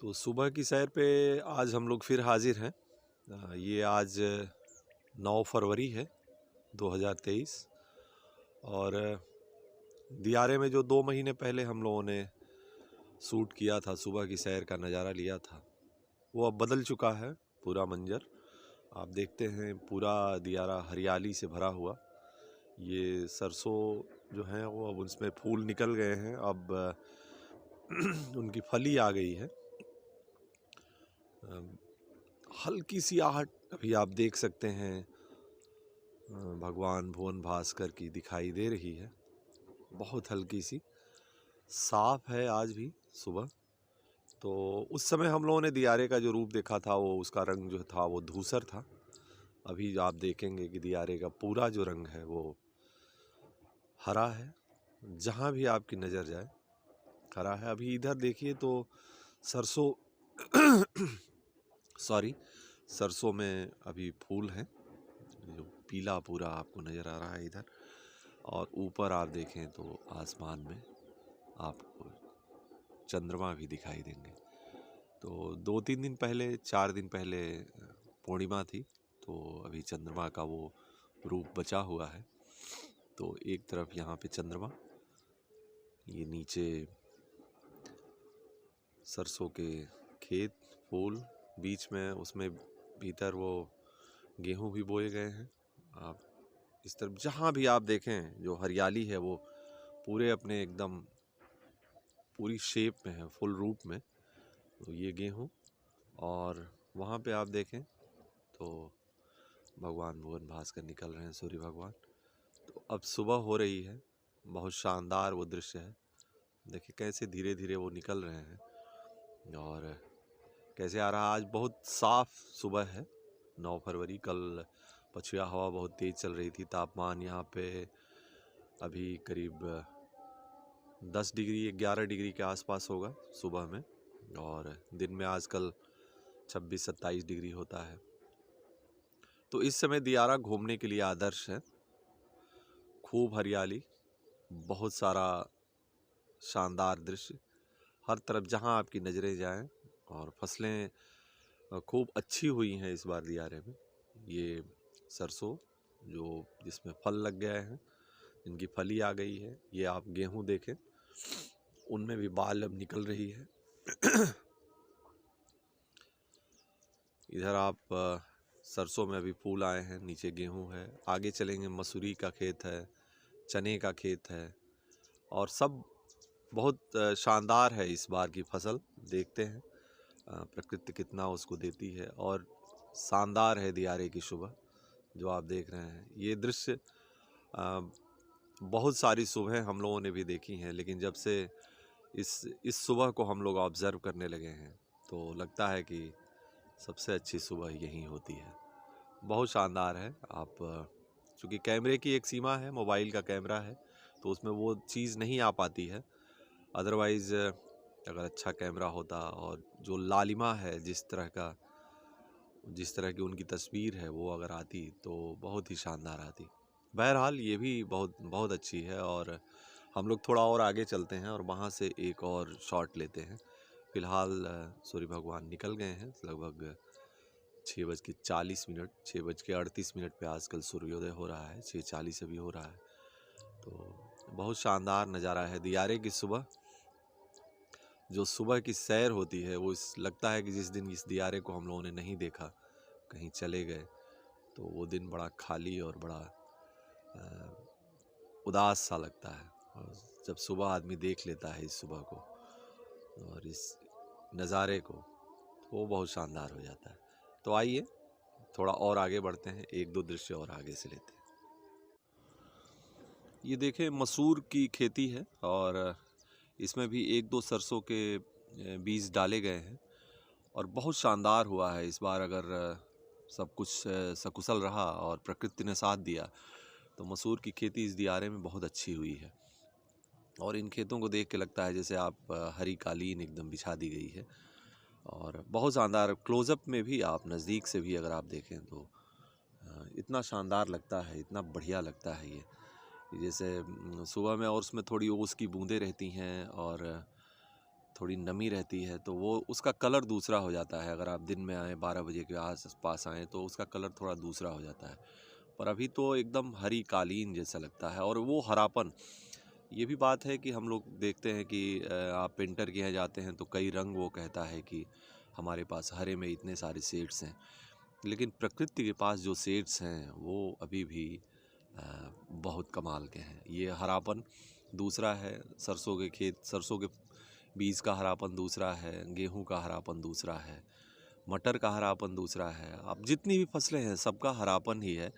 तो सुबह की सैर पे आज हम लोग फिर हाजिर हैं। ये आज 9 फरवरी है 2023 और दियारे में जो 2 महीने पहले हम लोगों ने शूट किया था, सुबह की सैर का नज़ारा लिया था, वो अब बदल चुका है पूरा मंजर। आप देखते हैं पूरा दियारा हरियाली से भरा हुआ। ये सरसों जो हैं वो अब उसमें फूल निकल गए हैं, अब उनकी फली आ गई है। हल्की सी आहट अभी आप देख सकते हैं भगवान भुवन भास्कर की दिखाई दे रही है, बहुत हल्की सी। साफ है आज भी सुबह। तो उस समय हम लोगों ने दियारे का जो रूप देखा था, वो उसका रंग जो था वो धूसर था। अभी आप देखेंगे कि दियारे का पूरा जो रंग है वो हरा है, जहाँ भी आपकी नज़र जाए हरा है। अभी इधर देखिए तो सरसों सॉरी सरसों में अभी फूल हैं, जो पीला पूरा आपको नज़र आ रहा है इधर। और ऊपर आप देखें तो आसमान में आपको चंद्रमा भी दिखाई देंगे। तो 2-3 दिन पहले, 4 दिन पहले पूर्णिमा थी, तो अभी चंद्रमा का वो रूप बचा हुआ है। तो एक तरफ यहाँ पे चंद्रमा, ये नीचे सरसों के खेत, फूल, बीच में उसमें भीतर वो गेहूं भी बोए गए हैं। आप इस तरफ जहाँ भी आप देखें जो हरियाली है वो पूरे अपने एकदम पूरी शेप में है, फुल रूप में। तो ये गेहूं, और वहाँ पे आप देखें तो भगवान भुवन भास्कर निकल रहे हैं, सूर्य भगवान। तो अब सुबह हो रही है, बहुत शानदार वो दृश्य है। देखिए कैसे धीरे धीरे वो निकल रहे हैं और कैसे आ रहा। आज बहुत साफ सुबह है 9 फरवरी। कल पछुआ हवा बहुत तेज़ चल रही थी। तापमान यहाँ पे अभी करीब 10 डिग्री 11 डिग्री के आसपास होगा सुबह में, और दिन में आजकल 26-27 डिग्री होता है। तो इस समय दियारा घूमने के लिए आदर्श है। खूब हरियाली, बहुत सारा शानदार दृश्य, हर तरफ जहाँ आपकी नज़रें जाएं। और फसलें खूब अच्छी हुई हैं इस बार दियारे में। ये सरसों जो जिसमें फल लग गए हैं, इनकी फली आ गई है। ये आप गेहूं देखें, उनमें भी बाल अब निकल रही है। इधर आप सरसों में अभी फूल आए हैं, नीचे गेहूं है। आगे चलेंगे मसूरी का खेत है, चने का खेत है, और सब बहुत शानदार है इस बार की फसल। देखते हैं प्रकृति कितना उसको देती है। और शानदार है दियारे की सुबह जो आप देख रहे हैं। ये दृश्य बहुत सारी सुबह हम लोगों ने भी देखी हैं, लेकिन जब से इस सुबह को हम लोग ऑब्ज़र्व करने लगे हैं तो लगता है कि सबसे अच्छी सुबह यही होती है। बहुत शानदार है। आप चूँकि कैमरे की एक सीमा है, मोबाइल का कैमरा है, तो उसमें वो चीज़ नहीं आ पाती है। अदरवाइज़ अगर अच्छा कैमरा होता और जो लालिमा है, जिस तरह की उनकी तस्वीर है, वो अगर आती तो बहुत ही शानदार आती। बहरहाल ये भी बहुत बहुत अच्छी है। और हम लोग थोड़ा और आगे चलते हैं और वहाँ से एक और शॉट लेते हैं। फ़िलहाल सूर्य भगवान निकल गए हैं। लगभग 6:40, 6:38 पे आजकल सूर्योदय हो रहा है। 6:40 अभी हो रहा है। तो बहुत शानदार नज़ारा है दियारे की सुबह। जो सुबह की सैर होती है वो लगता है कि जिस दिन इस दियारे को हम लोगों ने नहीं देखा, कहीं चले गए, तो वो दिन बड़ा खाली और बड़ा उदास सा लगता है। और जब सुबह आदमी देख लेता है इस सुबह को और इस नज़ारे को, तो वो बहुत शानदार हो जाता है। तो आइए थोड़ा और आगे बढ़ते हैं, एक दो दृश्य और आगे से लेते हैं। ये देखें मसूर की खेती है और इसमें भी एक दो सरसों के बीज डाले गए हैं और बहुत शानदार हुआ है इस बार। अगर सब कुछ सकुशल रहा और प्रकृति ने साथ दिया तो मसूर की खेती इस दियारे में बहुत अच्छी हुई है। और इन खेतों को देख के लगता है जैसे आप हरी कालीन एकदम बिछा दी गई है, और बहुत शानदार। क्लोज़अप में भी आप नज़दीक से भी अगर आप देखें तो इतना शानदार लगता है, इतना बढ़िया लगता है ये। जैसे सुबह में और उसमें थोड़ी ओस की बूंदें रहती हैं और थोड़ी नमी रहती है तो वो उसका कलर दूसरा हो जाता है। अगर आप दिन में आएँ 12 बजे के आस पास आएँ तो उसका कलर थोड़ा दूसरा हो जाता है। पर अभी तो एकदम हरी कालीन जैसा लगता है और वो हरापन, ये भी बात है कि हम लोग देखते हैं कि आप पेंटर के यहाँ जाते हैं तो कई रंग वो कहता है कि हमारे पास हरे में इतने सारे शेड्स हैं, लेकिन प्रकृति के पास जो शेड्स हैं वो अभी भी बहुत कमाल के हैं। ये हरापन दूसरा है, सरसों के खेत, सरसों के बीज का हरापन दूसरा है, गेहूं का हरापन दूसरा है, मटर का हरापन दूसरा है। अब जितनी भी फसलें हैं सबका हरापन ही है,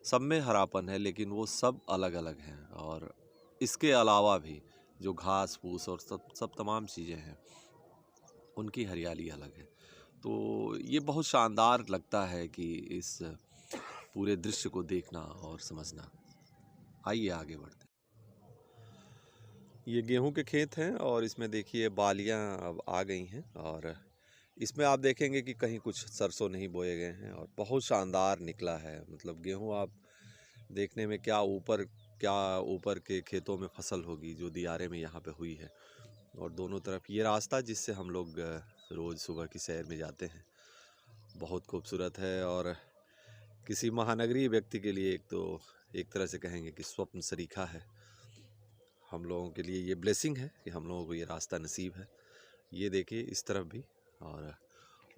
सब में हरापन है, लेकिन वो सब अलग अलग हैं। और इसके अलावा भी जो घास फूस और सब तमाम चीज़ें हैं उनकी हरियाली अलग है। तो ये बहुत शानदार लगता है कि इस पूरे दृश्य को देखना और समझना। आइए आगे बढ़ते हैं। ये गेहूं के खेत हैं और इसमें देखिए बालियां अब आ गई हैं और इसमें आप देखेंगे कि कहीं कुछ सरसों नहीं बोए गए हैं और बहुत शानदार निकला है। मतलब गेहूं आप देखने में क्या ऊपर के खेतों में फसल होगी जो दियारे में यहाँ पे हुई है। और दोनों तरफ ये रास्ता जिससे हम लोग रोज़ सुबह की सैर में जाते हैं बहुत खूबसूरत है और किसी महानगरीय व्यक्ति के लिए एक तरह से कहेंगे कि स्वप्न सरीखा है। हम लोगों के लिए ये ब्लेसिंग है कि हम लोगों को ये रास्ता नसीब है। ये देखिए इस तरफ भी, और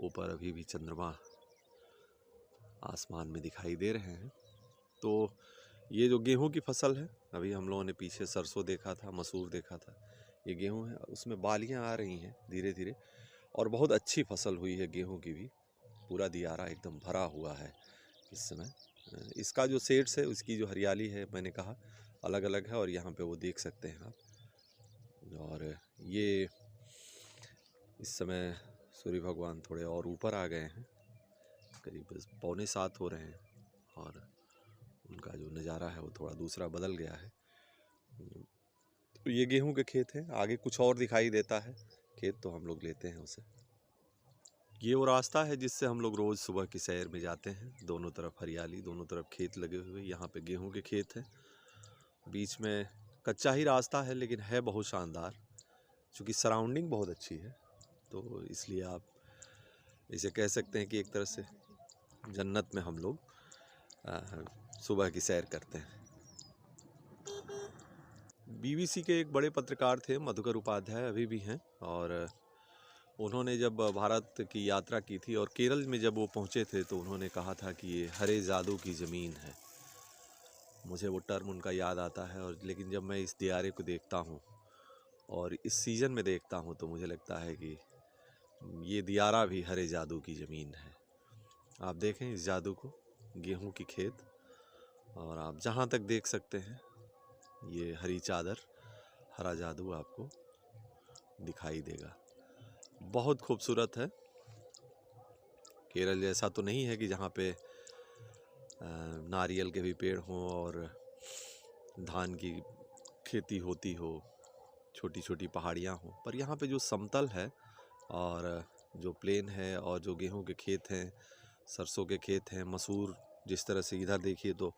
ऊपर अभी भी चंद्रमा आसमान में दिखाई दे रहे हैं। तो ये जो गेहूं की फसल है, अभी हम लोगों ने पीछे सरसों देखा था, मसूर देखा था, ये गेहूं है। उसमें बालियां आ रही हैं धीरे धीरे और बहुत अच्छी फसल हुई है गेहूं की भी। पूरा दियारा एकदम भरा हुआ है इस समय। इसका जो सेड्स है उसकी जो हरियाली है मैंने कहा अलग अलग है और यहाँ पे वो देख सकते हैं आप। और ये इस समय सूर्य भगवान थोड़े और ऊपर आ गए हैं, करीब 6:45 हो रहे हैं और उनका जो नज़ारा है वो थोड़ा दूसरा बदल गया है। तो ये गेहूं के खेत हैं, आगे कुछ और दिखाई देता है खेत तो हम लोग लेते हैं उसे। ये वो रास्ता है जिससे हम लोग रोज़ सुबह की सैर में जाते हैं। दोनों तरफ हरियाली, दोनों तरफ खेत लगे हुए। यहाँ पे गेहूं के खेत हैं, बीच में कच्चा ही रास्ता है लेकिन है बहुत शानदार। चूँकि सराउंडिंग बहुत अच्छी है तो इसलिए आप इसे कह सकते हैं कि एक तरह से जन्नत में हम लोग सुबह की सैर करते हैं। बीबीसी के एक बड़े पत्रकार थे मधुकर उपाध्याय, अभी भी हैं, और उन्होंने जब भारत की यात्रा की थी और केरल में जब वो पहुंचे थे तो उन्होंने कहा था कि ये हरे जादू की ज़मीन है। मुझे वो टर्म उनका याद आता है। और लेकिन जब मैं इस दियारे को देखता हूँ और इस सीज़न में देखता हूँ तो मुझे लगता है कि ये दियारा भी हरे जादू की ज़मीन है। आप देखें इस जादू को, गेहूं की खेत, और आप जहाँ तक देख सकते हैं ये हरी चादर, हरा जादू आपको दिखाई देगा। बहुत खूबसूरत है। केरल जैसा तो नहीं है कि जहाँ पे नारियल के भी पेड़ हों और धान की खेती होती हो, छोटी छोटी पहाड़ियाँ हों, पर यहाँ पे जो समतल है और जो प्लेन है और जो गेहूं के खेत हैं, सरसों के खेत हैं, मसूर, जिस तरह से इधर देखिए तो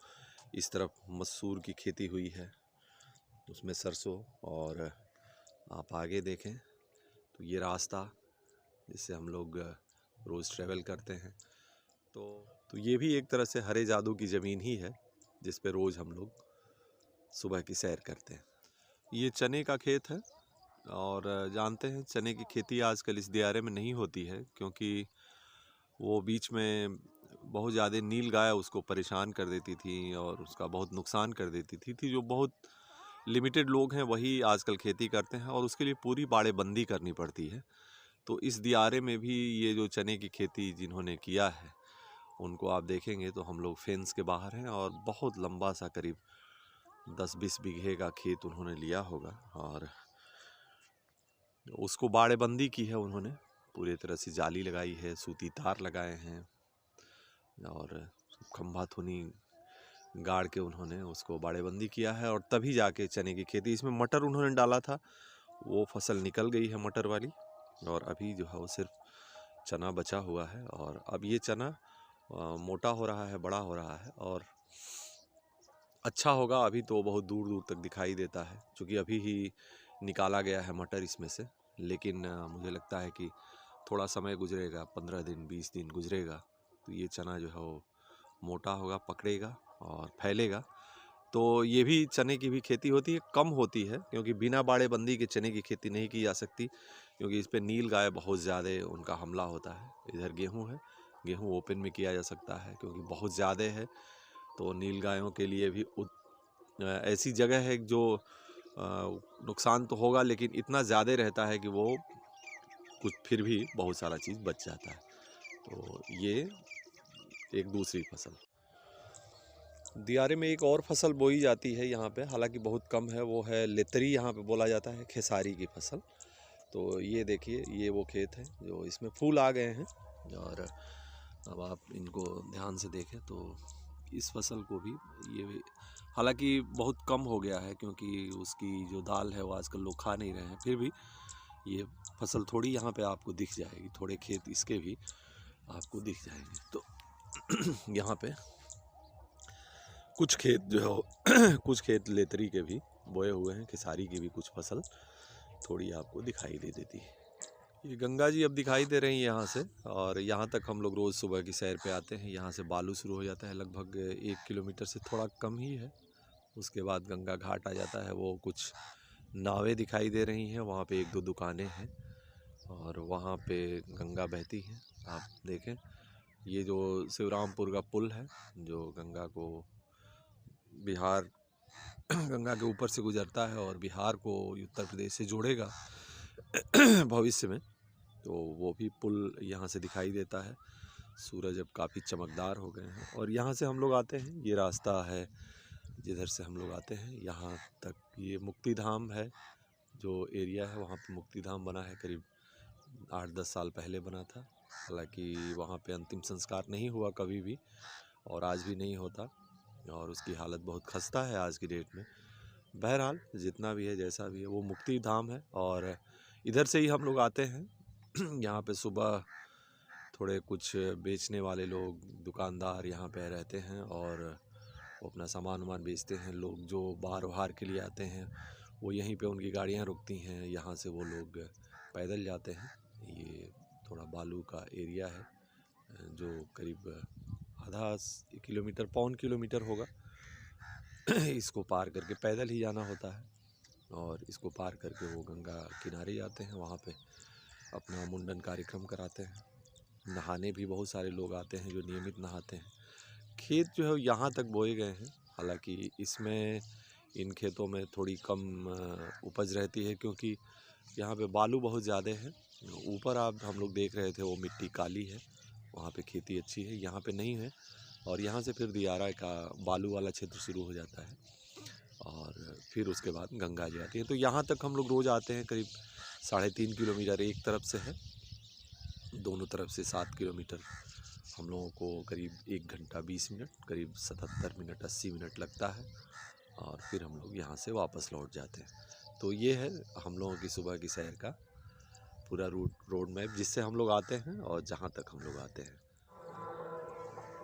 इस तरफ मसूर की खेती हुई है, उसमें सरसों, और आप आगे देखें तो ये रास्ता जिससे हम लोग रोज़ ट्रैवल करते हैं तो ये भी एक तरह से हरे जादू की ज़मीन ही है जिस पे रोज़ हम लोग सुबह की सैर करते हैं। ये चने का खेत है और जानते हैं चने की खेती आजकल इस दियारे में नहीं होती है क्योंकि वो बीच में बहुत ज़्यादा नील गाय उसको परेशान कर देती थी और उसका बहुत नुकसान कर देती थी। जो बहुत लिमिटेड लोग हैं वही आजकल खेती करते हैं और उसके लिए पूरी बाड़ेबंदी करनी पड़ती है। तो इस दियारे में भी ये जो चने की खेती जिन्होंने किया है उनको आप देखेंगे तो हम लोग फेंस के बाहर हैं और बहुत लंबा सा करीब 10-20 बीघे का खेत उन्होंने लिया होगा और उसको बाड़ेबंदी की है उन्होंने, पूरी तरह से जाली लगाई है, सूती तार लगाए हैं और खंभा थुनी गाड़ के उन्होंने उसको बाड़ेबंदी किया है और तभी जाके चने की खेती। इसमें मटर उन्होंने डाला था, वो फसल निकल गई है मटर वाली और अभी जो है वो सिर्फ चना बचा हुआ है। और अब ये चना मोटा हो रहा है, बड़ा हो रहा है और अच्छा होगा। अभी तो बहुत दूर दूर तक दिखाई देता है क्योंकि अभी ही निकाला गया है मटर इसमें से, लेकिन मुझे लगता है कि थोड़ा समय गुजरेगा, 15 दिन 20 दिन गुजरेगा तो ये चना जो है वो मोटा होगा, पकड़ेगा और फैलेगा। तो ये भी चने की भी खेती होती है, कम होती है क्योंकि बिना बाड़ेबंदी के चने की खेती नहीं की जा सकती, क्योंकि इस पे नील गाय बहुत ज़्यादा उनका हमला होता है। इधर गेहूं है, गेहूं ओपन में किया जा सकता है क्योंकि बहुत ज़्यादा है, तो नील गायों के लिए भी ऐसी जगह है जो नुकसान तो होगा लेकिन इतना ज़्यादा रहता है कि वो कुछ फिर भी बहुत सारा चीज़ बच जाता है। तो ये एक दूसरी फसल। दियारे में एक और फसल बोई जाती है यहाँ पे, हालांकि बहुत कम है, वो है लेतरी, यहाँ पे बोला जाता है खेसारी की फसल। तो ये देखिए, ये वो खेत है जो इसमें फूल आ गए हैं, और अब आप इनको ध्यान से देखें तो इस फसल को भी ये हालांकि बहुत कम हो गया है क्योंकि उसकी जो दाल है वो आजकल लोग खा नहीं रहे हैं, फिर भी ये फसल थोड़ी यहाँ पे आपको दिख जाएगी, थोड़े खेत इसके भी आपको दिख जाएंगे। तो यहाँ पे कुछ खेत जो है कुछ खेत लेतरी के भी बोए हुए हैं, खेसारी की भी कुछ फसल थोड़ी आपको दिखाई दे देती है। ये गंगा जी अब दिखाई दे रही हैं यहाँ से, और यहाँ तक हम लोग रोज़ सुबह की सैर पे आते हैं। यहाँ से बालू शुरू हो जाता है, लगभग 1 किलोमीटर से थोड़ा कम ही है। उसके बाद गंगा घाट आ जाता है, वो कुछ नावें दिखाई दे रही हैं, वहाँ पे 1-2 दुकानें हैं और वहाँ पे गंगा बहती है। आप देखें, ये जो शिवरामपुर का पुल है जो गंगा को बिहार गंगा के ऊपर से गुजरता है और बिहार को उत्तर प्रदेश से जोड़ेगा भविष्य में, तो वो भी पुल यहाँ से दिखाई देता है। सूरज अब काफ़ी चमकदार हो गए हैं और यहाँ से हम लोग आते हैं, ये रास्ता है जिधर से हम लोग आते हैं यहाँ तक। ये मुक्ति धाम है, जो एरिया है वहाँ पे मुक्ति धाम बना है, करीब 8-10 साल पहले बना था। हालांकि वहाँ पे अंतिम संस्कार नहीं हुआ कभी भी, और आज भी नहीं होता, और उसकी हालत बहुत खस्ता है आज की डेट में। बहरहाल जितना भी है, जैसा भी है, वो मुक्ति धाम है और इधर से ही हम लोग आते हैं। यहाँ पे सुबह थोड़े कुछ बेचने वाले लोग, दुकानदार यहाँ पे रहते हैं और वो अपना सामान वामान बेचते हैं। लोग जो बाहर के लिए आते हैं वो यहीं पे उनकी गाड़ियाँ रुकती हैं, यहाँ से वो लोग पैदल जाते हैं। ये थोड़ा बालू का एरिया है जो करीब आधा किलोमीटर, पौन किलोमीटर होगा। इसको पार करके पैदल ही जाना होता है और इसको पार करके वो गंगा किनारे जाते हैं, वहाँ पे अपना मुंडन कार्यक्रम कराते हैं। नहाने भी बहुत सारे लोग आते हैं जो नियमित नहाते हैं। खेत जो है यहाँ तक बोए गए हैं, हालांकि इसमें इन खेतों में थोड़ी कम उपज रहती है क्योंकि यहाँ पे बालू बहुत ज़्यादा है। ऊपर आप हम लोग देख रहे थे वो मिट्टी काली है, वहाँ पे खेती अच्छी है, यहाँ पे नहीं है। और यहाँ से फिर दियारा का बालू वाला क्षेत्र शुरू हो जाता है और फिर उसके बाद गंगा जी आती है। तो यहाँ तक हम लोग रोज़ आते हैं, करीब 3.5 किलोमीटर एक तरफ से है, दोनों तरफ से 7 किलोमीटर। हम लोगों को करीब 1 घंटा 20 मिनट, करीब 77 मिनट 80 मिनट लगता है और फिर हम लोग यहाँ से वापस लौट जाते हैं। तो ये है हम लोगों की सुबह की सैर का पूरा रोड मैप, जिससे हम लोग आते हैं और जहाँ तक हम लोग आते हैं।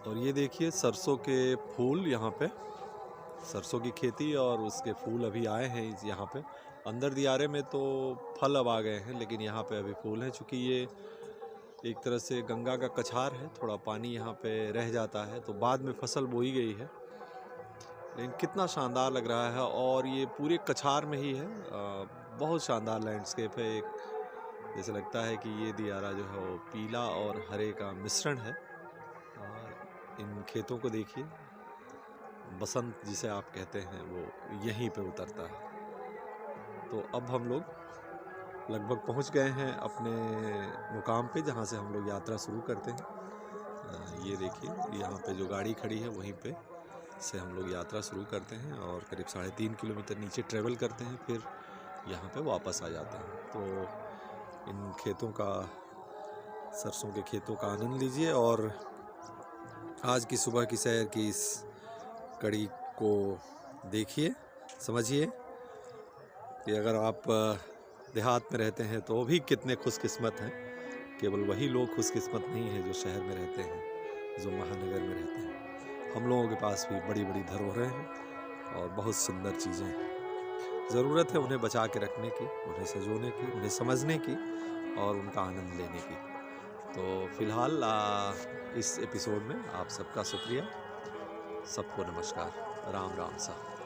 और ये देखिए सरसों के फूल, यहाँ पे सरसों की खेती और उसके फूल अभी आए हैं यहाँ पे। अंदर दियारे में तो फल अब आ गए हैं, लेकिन यहाँ पे अभी फूल हैं। चूँकि ये एक तरह से गंगा का कछार है, थोड़ा पानी यहाँ पे रह जाता है, तो बाद में फसल बोई गई है। लेकिन कितना शानदार लग रहा है, और ये पूरे कछार में ही है। बहुत शानदार लैंडस्केप है। एक जैसे लगता है कि ये दियारा जो है वो पीला और हरे का मिश्रण है। और इन खेतों को देखिए, बसंत जिसे आप कहते हैं वो यहीं पे उतरता है। तो अब हम लोग लगभग पहुंच गए हैं अपने मुकाम पे, जहां से हम लोग यात्रा शुरू करते हैं। ये देखिए, यहाँ पे जो गाड़ी खड़ी है वहीं पे से हम लोग यात्रा शुरू करते हैं और करीब 3.5 किलोमीटर नीचे ट्रेवल करते हैं, फिर यहाँ पे वापस आ जाते हैं। तो इन खेतों का, सरसों के खेतों का आनंद लीजिए और आज की सुबह की सैर की इस कड़ी को देखिए, समझिए कि अगर आप देहात में रहते हैं तो भी कितने खुशकिस्मत हैं। केवल वही लोग खुशकिस्मत नहीं हैं जो शहर में रहते हैं, जो महानगर में रहते हैं। हम लोगों के पास भी बड़ी बड़ी धरोहरें हैं और बहुत सुंदर चीज़ें हैं। ज़रूरत है उन्हें बचा के रखने की, उन्हें संजोने की, उन्हें समझने की और उनका आनंद लेने की। तो फ़िलहाल इस एपिसोड में आप सबका शुक्रिया। सबको नमस्कार। राम राम सा।